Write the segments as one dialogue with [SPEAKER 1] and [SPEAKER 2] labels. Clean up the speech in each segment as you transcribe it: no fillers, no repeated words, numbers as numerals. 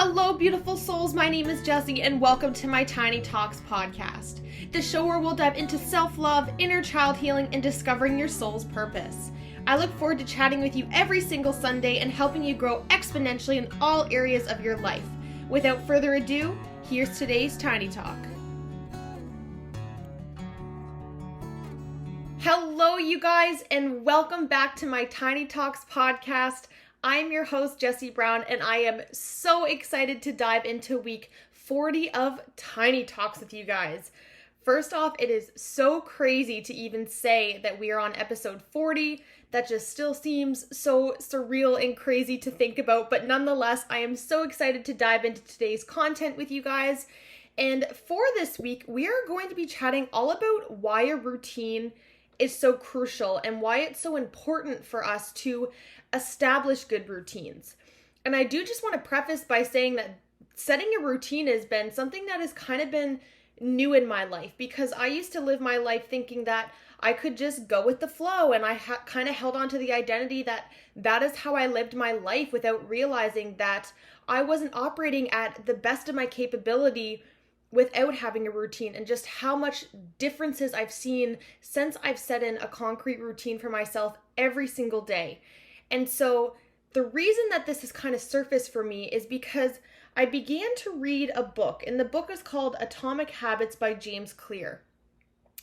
[SPEAKER 1] Hello, beautiful souls. My name is Jessie, and welcome to my Tiny Talks podcast, the show where we'll dive into self-love, inner child healing, and discovering your soul's purpose. I look forward to chatting with you every single Sunday and helping you grow exponentially in all areas of your life. Without further ado, here's today's Tiny Talk. Hello, you guys, and welcome back to my Tiny Talks podcast. I'm your host, Jessie Brown, and I am so excited to dive into week 40 of Tiny Talks with you guys. First off, it is so crazy to even say that we are on episode 40. That just still seems so surreal and crazy to think about, but nonetheless, I am so excited to dive into today's content with you guys. And for this week, we are going to be chatting all about why a routine is so crucial and why it's so important for us to establish good routines. And I do just want to preface by saying that setting a routine has been something that has kind of been new in my life, because I used to live my life thinking that I could just go with the flow, and I kind of held on to the identity that that is how I lived my life, without realizing that I wasn't operating at the best of my capability without having a routine, and just how much differences I've seen since I've set in a concrete routine for myself every single day. And so the reason that this has kind of surfaced for me is because I began to read a book, and the book is called Atomic Habits by James Clear.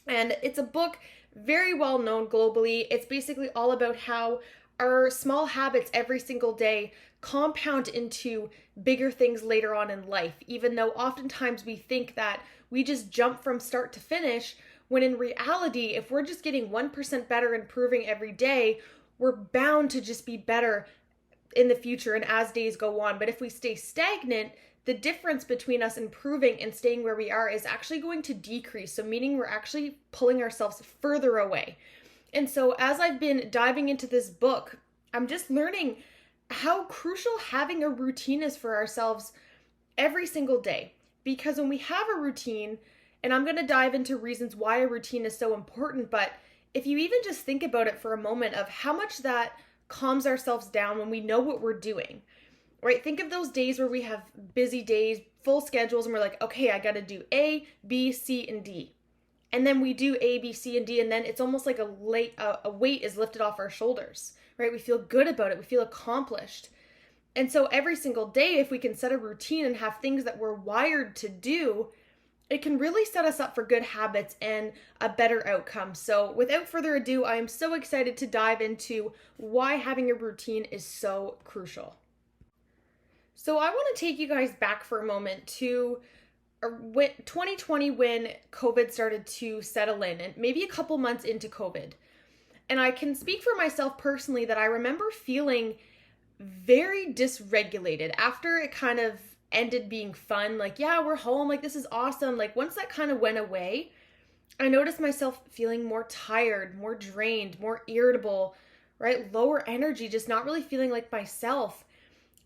[SPEAKER 1] And it's a book very well known globally. It's basically all about how our small habits every single day compound into bigger things later on in life, even though oftentimes we think that we just jump from start to finish, when in reality, if we're just getting 1% better, improving every day, we're bound to just be better in the future and as days go on. But if we stay stagnant, the difference between us improving and staying where we are is actually going to decrease. So meaning we're actually pulling ourselves further away. And so as I've been diving into this book, I'm just learning how crucial having a routine is for ourselves every single day. Because when we have a routine, and I'm going to dive into reasons why a routine is so important, but if you even just think about it for a moment of how much that calms ourselves down when we know what we're doing, right? Think of those days where we have busy days, full schedules, and we're like, okay, I got to do A, B, C, and D. And then we do A, B, C, and D, and then it's almost like a weight is lifted off our shoulders, right? We feel good about it. We feel accomplished. And so every single day, if we can set a routine and have things that we're wired to do, it can really set us up for good habits and a better outcome. So without further ado, I am so excited to dive into why having a routine is so crucial. So I want to take you guys back for a moment to 2020, when COVID started to settle in, and maybe a couple months into COVID. And I can speak for myself personally that I remember feeling very dysregulated after it kind of ended being fun. Like, yeah, we're home. Like, this is awesome. Like, once that kind of went away, I noticed myself feeling more tired, more drained, more irritable, right? Lower energy, just not really feeling like myself.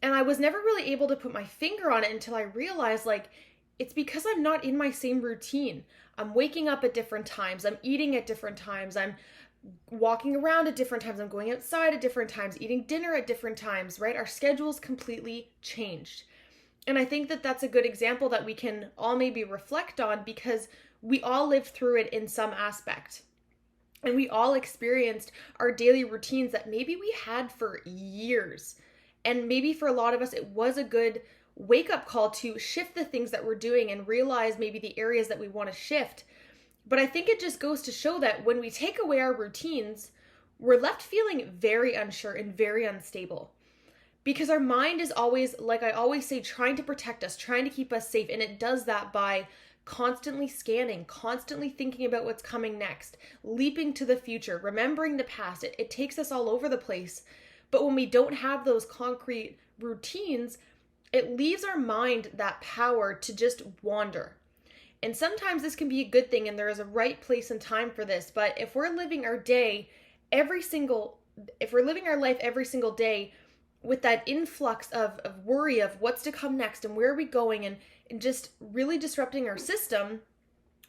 [SPEAKER 1] And I was never really able to put my finger on it until I realized, like, it's because I'm not in my same routine. I'm waking up at different times. I'm eating at different times. I'm walking around at different times. I'm going outside at different times, eating dinner at different times, right? Our schedules completely changed. And I think that that's a good example that we can all maybe reflect on, because we all lived through it in some aspect. And we all experienced our daily routines that maybe we had for years. And maybe for a lot of us, it was a good wake-up call to shift the things that we're doing and realize maybe the areas that we want to shift. But I think it just goes to show that when we take away our routines, we're left feeling very unsure and very unstable. Because our mind is always, like I always say, trying to protect us, trying to keep us safe. And it does that by constantly scanning, constantly thinking about what's coming next, leaping to the future, remembering the past. It takes us all over the place. But when we don't have those concrete routines, it leaves our mind that power to just wander. And sometimes this can be a good thing, and there is a right place and time for this. But if we're living our life every single day with that influx of worry of what's to come next and where are we going, and just really disrupting our system,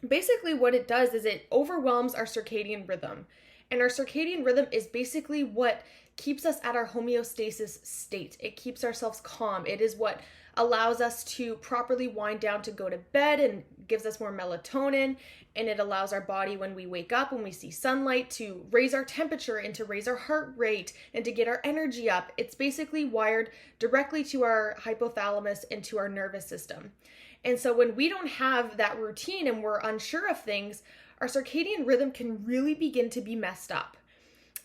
[SPEAKER 1] basically what it does is it overwhelms our circadian rhythm. And our circadian rhythm is basically what keeps us at our homeostasis state. It keeps ourselves calm. It is what allows us to properly wind down to go to bed and gives us more melatonin. And it allows our body, when we wake up, when we see sunlight, to raise our temperature and to raise our heart rate and to get our energy up. It's basically wired directly to our hypothalamus and to our nervous system. And so when we don't have that routine and we're unsure of things, our circadian rhythm can really begin to be messed up.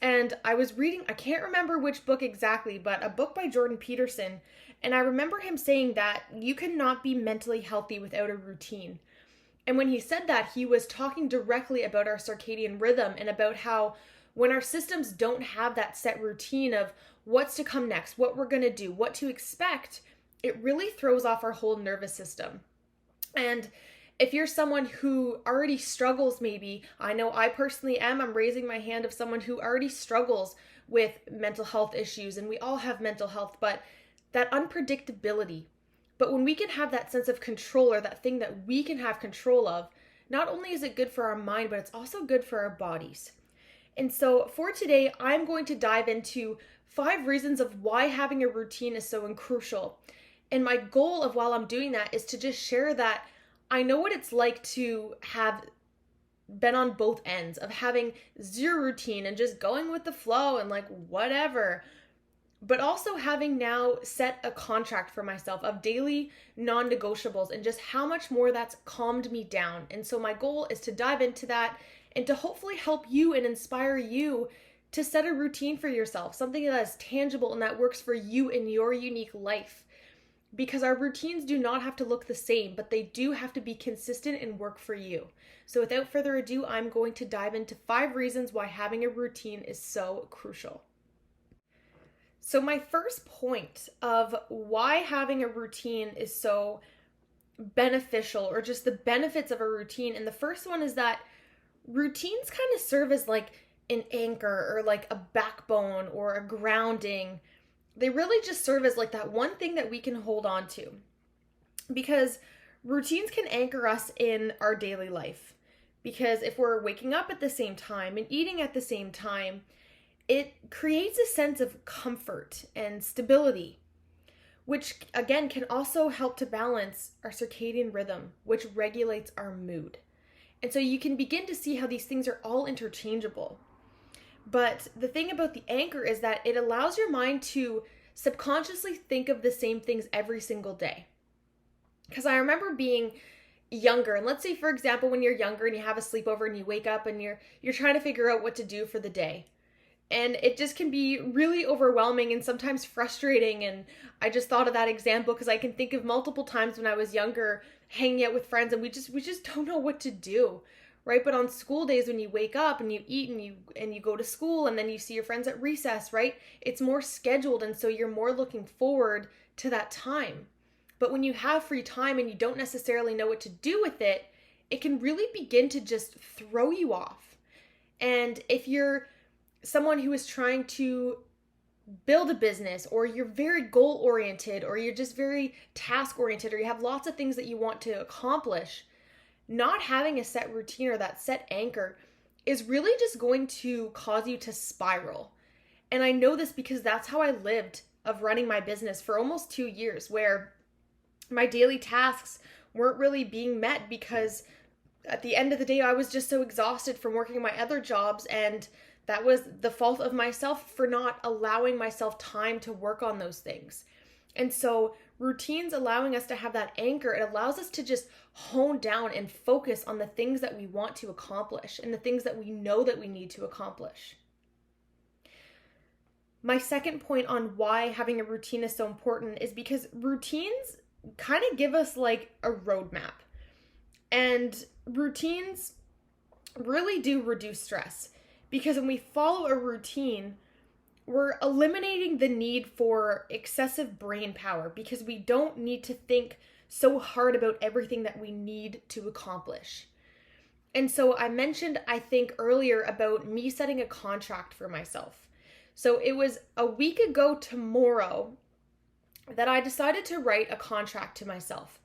[SPEAKER 1] And I was reading, I can't remember which book exactly, but a book by Jordan Peterson. And I remember him saying that you cannot be mentally healthy without a routine. And when he said that, he was talking directly about our circadian rhythm and about how when our systems don't have that set routine of what's to come next, what we're going to do, what to expect, it really throws off our whole nervous system. And if you're someone who already struggles, maybe, I know I personally am, I'm raising my hand of someone who already struggles with mental health issues, and we all have mental health, but that unpredictability. But when we can have that sense of control, or that thing that we can have control of, not only is it good for our mind, but it's also good for our bodies. And so for today, I'm going to dive into 5 reasons of why having a routine is so crucial. And my goal of while I'm doing that is to just share that I know what it's like to have been on both ends of having zero routine and just going with the flow and like whatever, but also having now set a contract for myself of daily non-negotiables and just how much more that's calmed me down. And so my goal is to dive into that and to hopefully help you and inspire you to set a routine for yourself, something that is tangible and that works for you in your unique life. Because our routines do not have to look the same, but they do have to be consistent and work for you. So without further ado, I'm going to dive into 5 reasons why having a routine is so crucial. So my first point of why having a routine is so beneficial, or just the benefits of a routine, and the first one is that routines kind of serve as like an anchor or like a backbone or a grounding. They really just serve as like that one thing that we can hold on to, because routines can anchor us in our daily life. Because if we're waking up at the same time and eating at the same time, it creates a sense of comfort and stability, which again can also help to balance our circadian rhythm, which regulates our mood. And so you can begin to see how these things are all interchangeable. But the thing about the anchor is that it allows your mind to subconsciously think of the same things every single day. Because I remember being younger, and let's say, for example, when you're younger and you have a sleepover and you wake up and you're trying to figure out what to do for the day. And it just can be really overwhelming and sometimes frustrating. And I just thought of that example because I can think of multiple times when I was younger hanging out with friends and we just don't know what to do. Right? But on school days, when you wake up and you eat and you go to school and then you see your friends at recess, right? It's more scheduled, and so you're more looking forward to that time. But when you have free time and you don't necessarily know what to do with it, it can really begin to just throw you off. And if you're someone who is trying to build a business, or you're very goal-oriented, or you're just very task-oriented, or you have lots of things that you want to accomplish, not having a set routine or that set anchor is really just going to cause you to spiral. And I know this because that's how I lived of running my business for almost 2 years, where my daily tasks weren't really being met because at the end of the day, I was just so exhausted from working my other jobs, and that was the fault of myself for not allowing myself time to work on those things. And so routines allowing us to have that anchor, it allows us to just hone down and focus on the things that we want to accomplish and the things that we know that we need to accomplish. My second point on why having a routine is so important is because routines kind of give us like a roadmap. And routines really do reduce stress, because when we follow a routine, we're eliminating the need for excessive brain power, because we don't need to think so hard about everything that we need to accomplish. And so I mentioned, I think earlier, about me setting a contract for myself. So it was a week ago tomorrow that I decided to write a contract to myself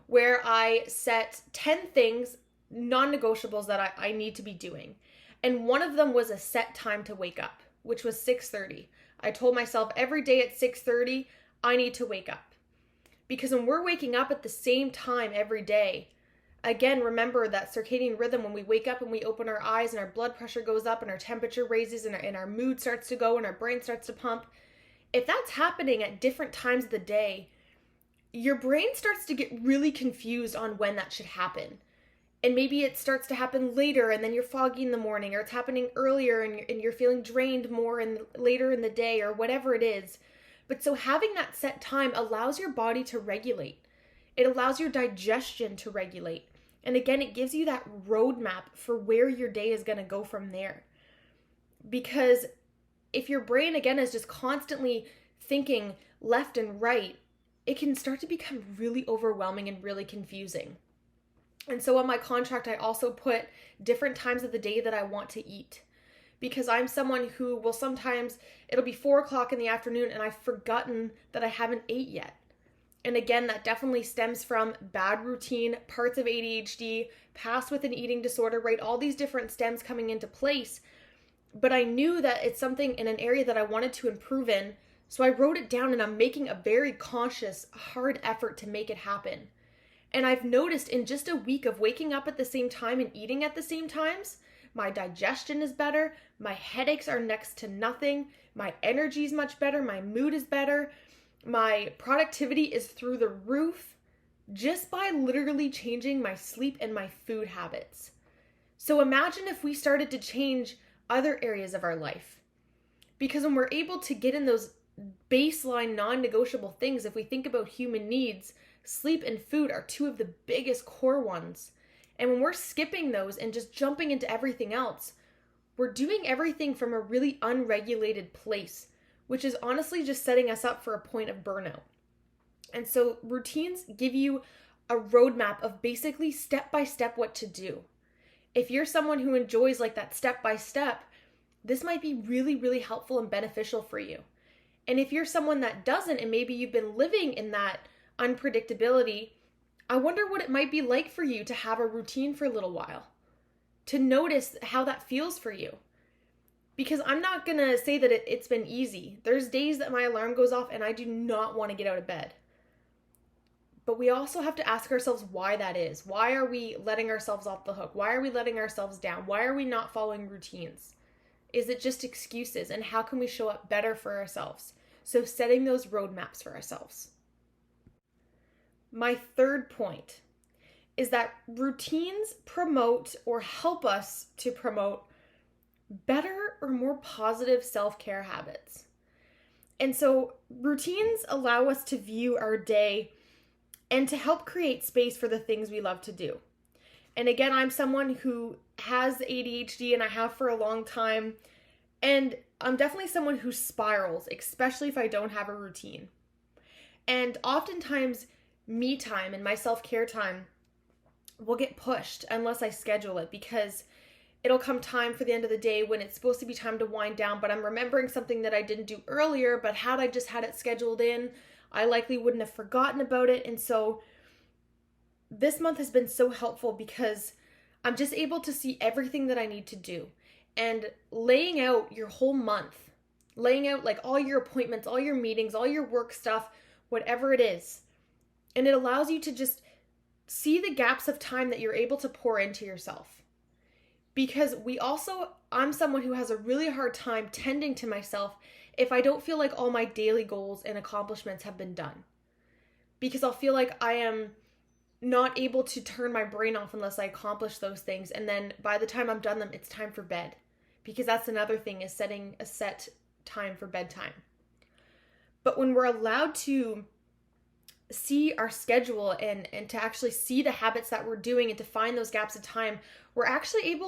[SPEAKER 1] where I set 10 things, non-negotiables, that I need to be doing. And one of them was a set time to wake up, which was 6:30. I told myself every day at 6:30, I need to wake up. Because when we're waking up at the same time every day, again, remember that circadian rhythm when we wake up and we open our eyes and our blood pressure goes up and our temperature raises and our mood starts to go and our brain starts to pump. If that's happening at different times of the day, your brain starts to get really confused on when that should happen. And maybe it starts to happen later and then you're foggy in the morning, or it's happening earlier and you're feeling drained more later in the day, or whatever it is. But so having that set time allows your body to regulate. It allows your digestion to regulate. And again, it gives you that roadmap for where your day is going to go from there. Because if your brain, again, is just constantly thinking left and right, it can start to become really overwhelming and really confusing. And so on my contract, I also put different times of the day that I want to eat. Because I'm someone who will sometimes, it'll be 4 o'clock in the afternoon and I've forgotten that I haven't ate yet. And again, that definitely stems from bad routine, parts of ADHD, past with an eating disorder, right? All these different stems coming into place. But I knew that it's something in an area that I wanted to improve in. So I wrote it down and I'm making a very conscious, hard effort to make it happen. And I've noticed in just a week of waking up at the same time and eating at the same times, my digestion is better, my headaches are next to nothing, my energy is much better, my mood is better, my productivity is through the roof, just by literally changing my sleep and my food habits. So imagine if we started to change other areas of our life. Because when we're able to get in those baseline non-negotiable things, if we think about human needs, sleep and food are two of the biggest core ones. And when we're skipping those and just jumping into everything else, we're doing everything from a really unregulated place, which is honestly just setting us up for a point of burnout. And so routines give you a roadmap of basically step by step what to do. If you're someone who enjoys like that step by step, this might be really, really helpful and beneficial for you. And if you're someone that doesn't, and maybe you've been living in that unpredictability, I wonder what it might be like for you to have a routine for a little while, to notice how that feels for you. Because I'm not going to say that it's been easy. There's days that my alarm goes off and I do not want to get out of bed. But we also have to ask ourselves why that is. Why are we letting ourselves off the hook? Why are we letting ourselves down? Why are we not following routines? Is it just excuses? And how can we show up better for ourselves? So setting those roadmaps for ourselves. My third point is that routines promote or help us to promote better or more positive self-care habits. And so routines allow us to view our day and to help create space for the things we love to do. And again, I'm someone who has ADHD and I have for a long time. And I'm definitely someone who spirals, especially if I don't have a routine. And oftentimes, me time and my self-care time will get pushed unless I schedule it, because it'll come time for the end of the day when it's supposed to be time to wind down, but I'm remembering something that I didn't do earlier, but had I just had it scheduled in, I likely wouldn't have forgotten about it. And so this month has been so helpful because I'm just able to see everything that I need to do. And laying out your whole month, laying out like all your appointments, all your meetings, all your work stuff, whatever it is. And it allows you to just see the gaps of time that you're able to pour into yourself. Because I'm someone who has a really hard time tending to myself if I don't feel like all my daily goals and accomplishments have been done. Because I'll feel like I am not able to turn my brain off unless I accomplish those things. And then by the time I'm done them, it's time for bed. Because that's another thing, is setting a set time for bedtime. But when we're allowed to see our schedule and to actually see the habits that we're doing and to find those gaps of time, we're actually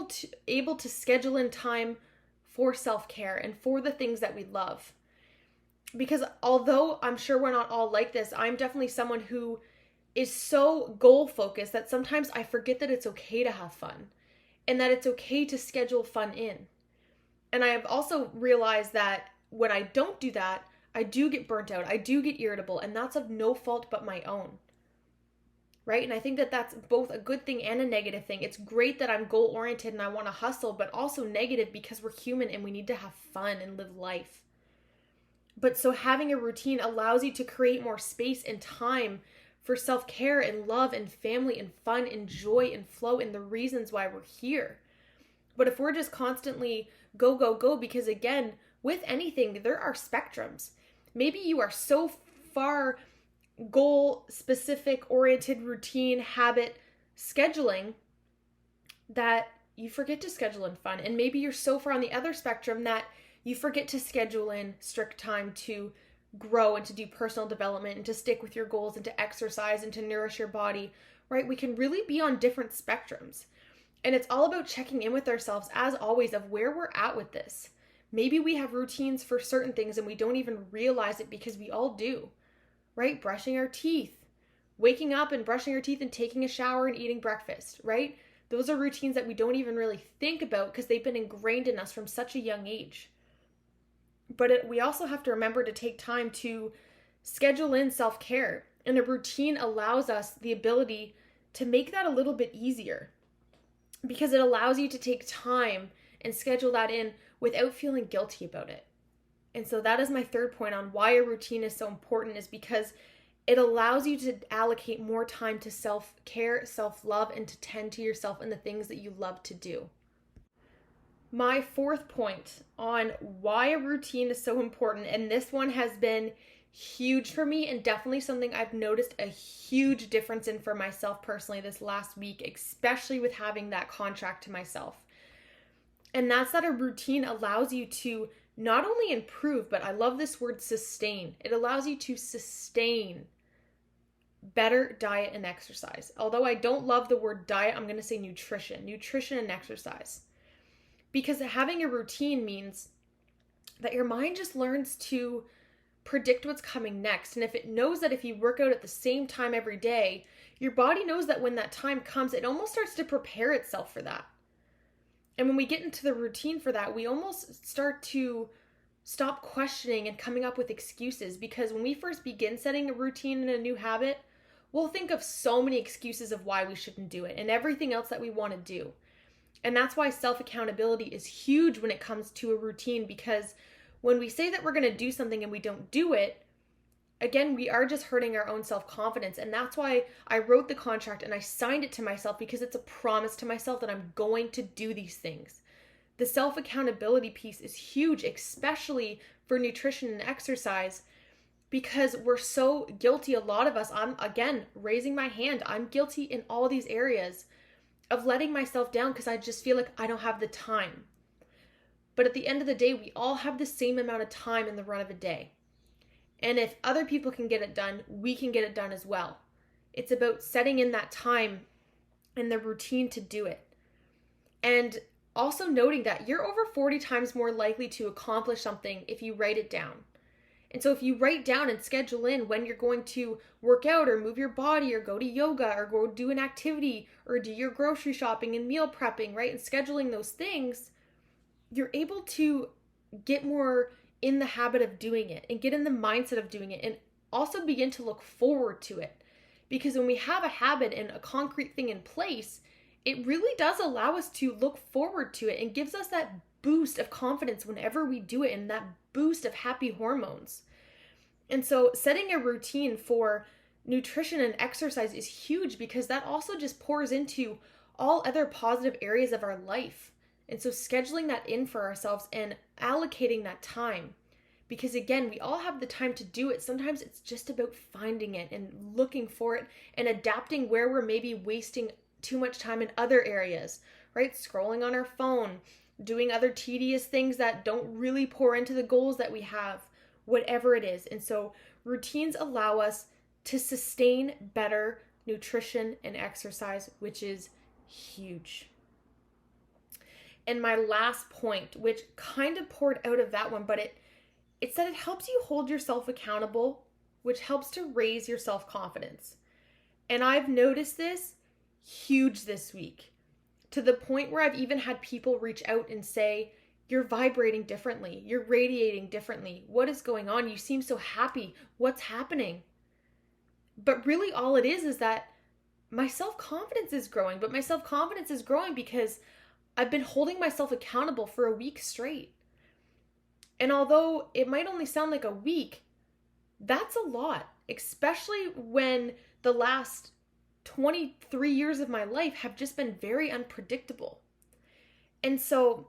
[SPEAKER 1] able to schedule in time for self-care and for the things that we love. Because although I'm sure we're not all like this, I'm definitely someone who is so goal focused that sometimes I forget that it's okay to have fun and that it's okay to schedule fun in. And I have also realized that when I don't do that, I do get burnt out, I do get irritable, and that's of no fault but my own, right? And I think that that's both a good thing and a negative thing. It's great that I'm goal-oriented and I want to hustle, but also negative because we're human and we need to have fun and live life. But so having a routine allows you to create more space and time for self-care and love and family and fun and joy and flow and the reasons why we're here. But if we're just constantly go, go, go, because again, with anything, there are spectrums. Maybe you are so far goal specific, oriented, routine, habit, scheduling that you forget to schedule in fun. And maybe you're so far on the other spectrum that you forget to schedule in strict time to grow and to do personal development and to stick with your goals and to exercise and to nourish your body, right? We can really be on different spectrums. And it's all about checking in with ourselves, as always, of where we're at with this. Maybe we have routines for certain things and we don't even realize it because we all do, right? Brushing our teeth, waking up and brushing our teeth and taking a shower and eating breakfast, right? Those are routines that we don't even really think about because they've been ingrained in us from such a young age. But we also have to remember to take time to schedule in self-care. And a routine allows us the ability to make that a little bit easier because it allows you to take time and schedule that in without feeling guilty about it. And so that is my third point on why a routine is so important, is because it allows you to allocate more time to self-care, self-love, and to tend to yourself and the things that you love to do. My fourth point on why a routine is so important, and this one has been huge for me and definitely something I've noticed a huge difference in for myself personally this last week, especially with having that contract to myself. And that's that a routine allows you to not only improve, but I love this word sustain. It allows you to sustain better diet and exercise. Although I don't love the word diet, I'm going to say nutrition and exercise. Because having a routine means that your mind just learns to predict what's coming next. And if it knows that if you work out at the same time every day, your body knows that when that time comes, it almost starts to prepare itself for that. And when we get into the routine for that, we almost start to stop questioning and coming up with excuses, because when we first begin setting a routine and a new habit, we'll think of so many excuses of why we shouldn't do it and everything else that we want to do. And that's why self-accountability is huge when it comes to a routine, because when we say that we're going to do something and we don't do it, again, we are just hurting our own self-confidence. And that's why I wrote the contract and I signed it to myself, because it's a promise to myself that I'm going to do these things. The self-accountability piece is huge, especially for nutrition and exercise, because we're so guilty. A lot of us, I'm again raising my hand, I'm guilty in all these areas of letting myself down because I just feel like I don't have the time. But at the end of the day, we all have the same amount of time in the run of a day. And if other people can get it done, we can get it done as well. It's about setting in that time and the routine to do it. And also noting that you're over 40 times more likely to accomplish something if you write it down. And so if you write down and schedule in when you're going to work out or move your body or go to yoga or go do an activity or do your grocery shopping and meal prepping, right? And scheduling those things, you're able to get more in the habit of doing it and get in the mindset of doing it, and also begin to look forward to it. Because when we have a habit and a concrete thing in place, it really does allow us to look forward to it and gives us that boost of confidence whenever we do it, and that boost of happy hormones. And so setting a routine for nutrition and exercise is huge, because that also just pours into all other positive areas of our life. And so scheduling that in for ourselves and allocating that time, because again, we all have the time to do it. Sometimes it's just about finding it and looking for it and adapting where we're maybe wasting too much time in other areas, right? Scrolling on our phone, doing other tedious things that don't really pour into the goals that we have, whatever it is. And so routines allow us to sustain better nutrition and exercise, which is huge. And my last point, which kind of poured out of that one, but it's that it helps you hold yourself accountable, which helps to raise your self-confidence. And I've noticed this huge this week, to the point where I've even had people reach out and say, you're vibrating differently. You're radiating differently. What is going on? You seem so happy. What's happening? But really all it is that my self-confidence is growing. But my self-confidence is growing because I've been holding myself accountable for a week straight. And although it might only sound like a week, that's a lot, especially when the last 23 years of my life have just been very unpredictable. And so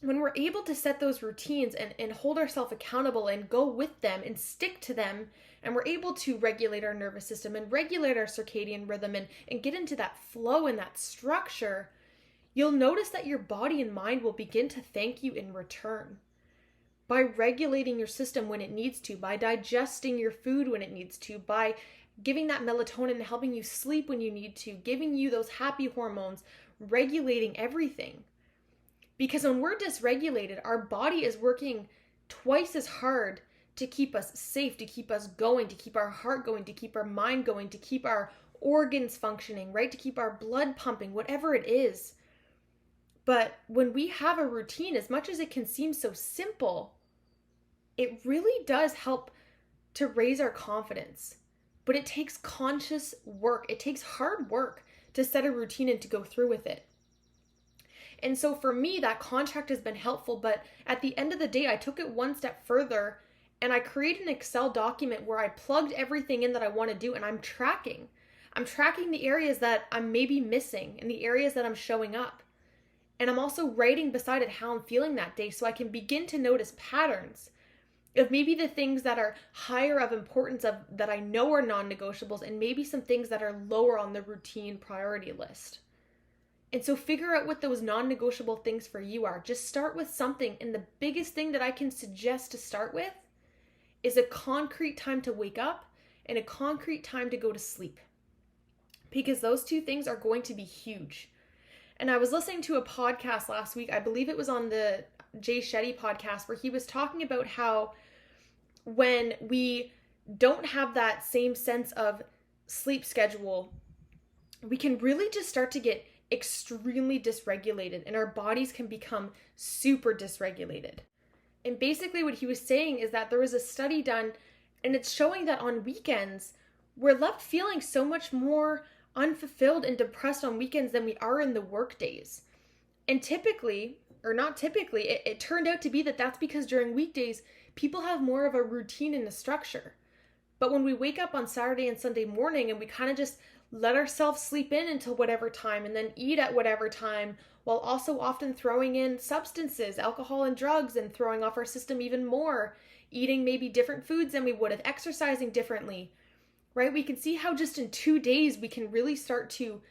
[SPEAKER 1] when we're able to set those routines and hold ourselves accountable and go with them and stick to them, and we're able to regulate our nervous system and regulate our circadian rhythm and get into that flow and that structure, you'll notice that your body and mind will begin to thank you in return. By regulating your system when it needs to, by digesting your food when it needs to, by giving that melatonin and helping you sleep when you need to, giving you those happy hormones, regulating everything. Because when we're dysregulated, our body is working twice as hard to keep us safe, to keep us going, to keep our heart going, to keep our mind going, to keep our organs functioning, right? To keep our blood pumping, whatever it is. But when we have a routine, as much as it can seem so simple, it really does help to raise our confidence. But it takes conscious work. It takes hard work to set a routine and to go through with it. And so for me, that contract has been helpful, but at the end of the day, I took it one step further and I created an Excel document where I plugged everything in that I want to do, and I'm tracking. I'm tracking the areas that I'm maybe missing and the areas that I'm showing up. And I'm also writing beside it how I'm feeling that day so I can begin to notice patterns of maybe the things that are higher of importance of that I know are non-negotiables, and maybe some things that are lower on the routine priority list. And so figure out what those non-negotiable things for you are. Just start with something. And the biggest thing that I can suggest to start with is a concrete time to wake up and a concrete time to go to sleep. Because those two things are going to be huge. And I was listening to a podcast last week, I believe it was on the Jay Shetty podcast, where he was talking about how when we don't have that same sense of sleep schedule, we can really just start to get extremely dysregulated, and our bodies can become super dysregulated. And basically what he was saying is that there was a study done, and it's showing that on weekends, we're left feeling so much more unfulfilled and depressed on weekends than we are in the work days. And typically, or not typically, it turned out to be that that's because during weekdays, people have more of a routine and a structure. But when we wake up on Saturday and Sunday morning and we kind of just let ourselves sleep in until whatever time and then eat at whatever time, while also often throwing in substances, alcohol and drugs, and throwing off our system even more, eating maybe different foods than we would have, exercising differently, right? We can see how just in 2 days we can really start to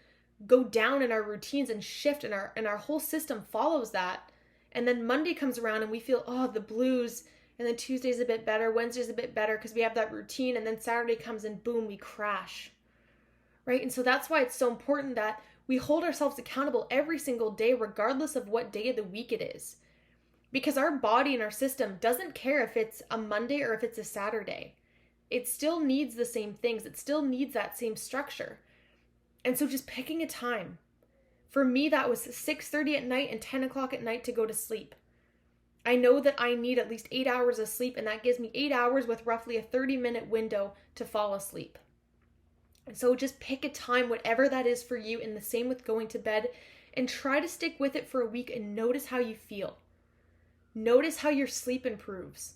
[SPEAKER 1] go down in our routines and shift, and our whole system follows that. And then Monday comes around and we feel, the blues, and then Tuesday's a bit better, Wednesday's a bit better because we have that routine, and then Saturday comes and boom, we crash. Right? And so that's why it's so important that we hold ourselves accountable every single day, regardless of what day of the week it is. Because our body and our system doesn't care if it's a Monday or if it's a Saturday. It still needs the same things. It still needs that same structure. And so just picking a time. For me, that was 6:30 at night and 10 o'clock at night to go to sleep. I know that I need at least 8 hours of sleep, and that gives me 8 hours with roughly a 30-minute window to fall asleep. So just pick a time, whatever that is for you, and the same with going to bed, and try to stick with it for a week and notice how you feel. Notice how your sleep improves,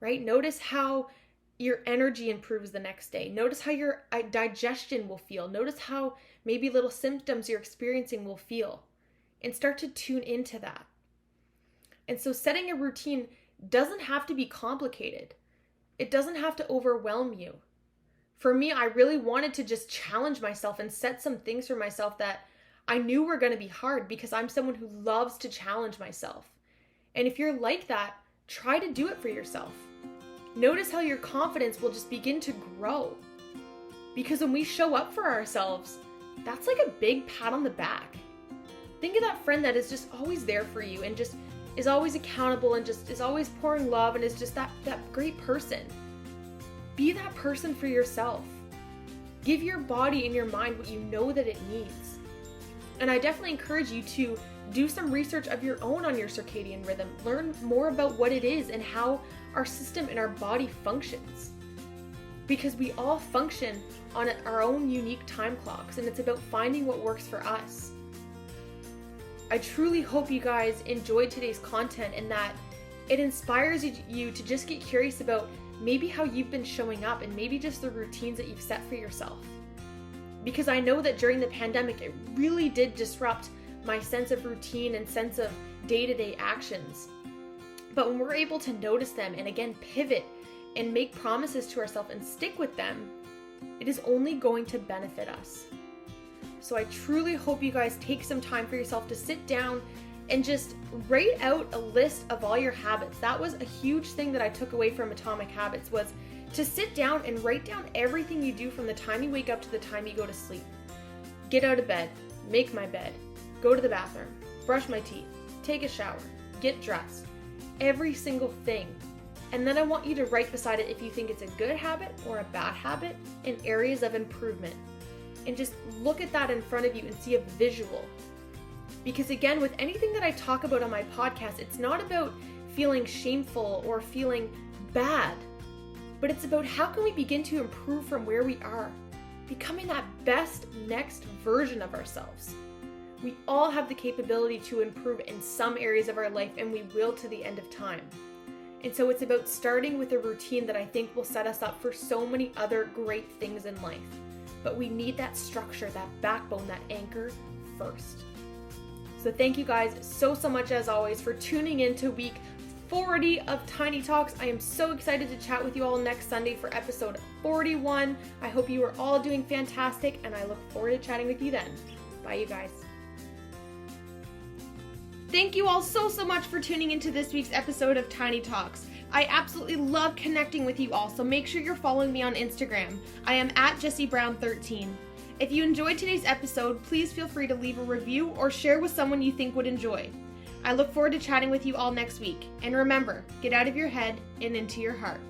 [SPEAKER 1] right? Notice how your energy improves the next day. Notice how your digestion will feel. Notice how maybe little symptoms you're experiencing will feel, and start to tune into that. And so setting a routine doesn't have to be complicated. It doesn't have to overwhelm you. For me, I really wanted to just challenge myself and set some things for myself that I knew were going to be hard, because I'm someone who loves to challenge myself. And if you're like that, try to do it for yourself. Notice how your confidence will just begin to grow. Because when we show up for ourselves, that's like a big pat on the back. Think of that friend that is just always there for you and just is always accountable and just is always pouring love and is just that great person. Be that person for yourself. Give your body and your mind what you know that it needs. And I definitely encourage you to do some research of your own on your circadian rhythm. Learn more about what it is and how our system and our body functions. Because we all function on our own unique time clocks, and it's about finding what works for us. I truly hope you guys enjoyed today's content, and that It inspires you to just get curious about maybe how you've been showing up and maybe just the routines that you've set for yourself. Because I know that during the pandemic, it really did disrupt my sense of routine and sense of day-to-day actions. But when we're able to notice them and again pivot and make promises to ourselves and stick with them, it is only going to benefit us. So I truly hope you guys take some time for yourself to sit down and just write out a list of all your habits. That was a huge thing that I took away from Atomic Habits, was to sit down and write down everything you do from the time you wake up to the time you go to sleep. Get out of bed, make my bed, go to the bathroom, brush my teeth, take a shower, get dressed. Every single thing. And then I want you to write beside it if you think it's a good habit or a bad habit and areas of improvement. And just look at that in front of you and see a visual. Because again, with anything that I talk about on my podcast, it's not about feeling shameful or feeling bad, but it's about how can we begin to improve from where we are, becoming that best next version of ourselves. We all have the capability to improve in some areas of our life, and we will to the end of time. And so it's about starting with a routine that I think will set us up for so many other great things in life. But we need that structure, that backbone, that anchor first. So thank you guys so much as always for tuning in to week 40 of Tiny Talks. I am so excited to chat with you all next Sunday for episode 41. I hope you are all doing fantastic, and I look forward to chatting with you then. Bye, you guys. Thank you all so much for tuning into this week's episode of Tiny Talks. I absolutely love connecting with you all, so make sure you're following me on Instagram. I am at JessieBrown13. If you enjoyed today's episode, please feel free to leave a review or share with someone you think would enjoy. I look forward to chatting with you all next week. And remember, get out of your head and into your heart.